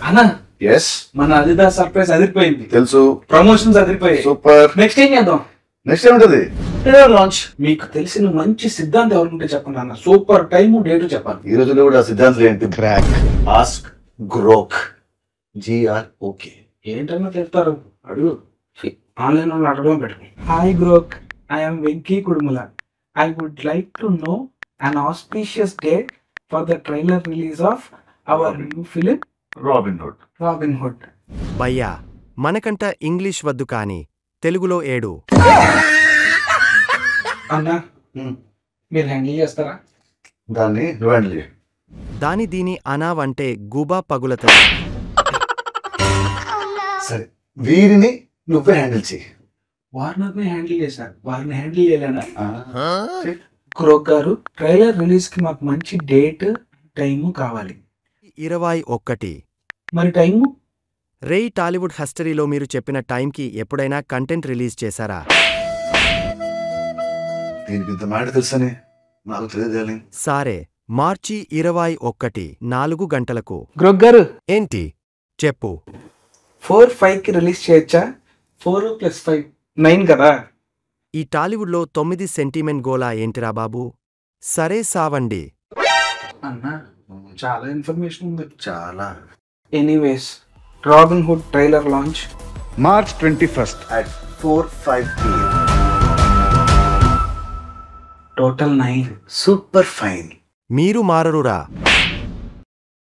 అన్నా ఎస్ మన Adidas surprise అదిరిపోయింది. తెలుసు. ప్రమోషన్స్ అదిరిపోయాయి. సూపర్. నెక్స్ట్ ఏం చేద్దాం? నెక్స్ట్ ఏముంటది? Trailer launch. మీకు తెలిసిన మంచి సిద్ధాంతం ఎవరుంటే చెప్పండి అన్న. సూపర్ టైం డేట్ చెప్పాలి. ఈ రోజుల్లో కూడా సిద్ధాంతం ఏంటి? Grok, ask, Grok, GROK. ఏంటన్నా చెప్తారు? అడుగు. ఆన్లైన్ లో అడగడం పెట్టు. Hi Grok, I'm Venky Kudumula. I would like to know an auspicious date for the trailer release of our new film Robin Hood. భయ్యా, మనకంట ఇంగ్లీష్ వద్దు కాని తెలుగులో ఏడు. అన్నా మీరు హ్యాండిల్ చేస్తారా? దాన్ని నువ్వు హ్యాండిల్ చేయి. దాని దీని అనావంటే గూబా పగులతది. సరే, వీరిని నువ్వే హ్యాండిల్ చేయి. వార్నర్ ని హ్యాండిల్ చేశారు, వారిని హ్యాండిల్ చేయలేనా? క్రోక్ గారు, ట్రైలర్ రిలీజ్ కి మాకు మంచి డేట్ టైము కావాలి. 21. మరి టైము? రేయ్, టాలీవుడ్ హిస్టరీలో మీరు చెప్పిన టైంకి ఎప్పుడైనా కంటెంట్ రిలీజ్ చేశారా? దీనికి ఇంత మాట తెలుసని నాకు తెలియదు. సారే, మార్చి 21 4 గంటలకు. క్రోక్ గారు, ఏంటి చెప్పు. 4-5 కి రిలీజ్ చేయొచ్చా? 4 + 5 9 కదా. ఈ టాలీవుడ్లో 9 సెంటిమెంట్ గోలా ఏంటిరా బాబు? సరే సావండి. అన్నా చాలా ఇన్ఫర్మేషన్ ఉంది. చాలా. Anyways, robin hood trailer launch March 21st at 4:05 PM. Total 9. Super fine. మీరు మారరురా.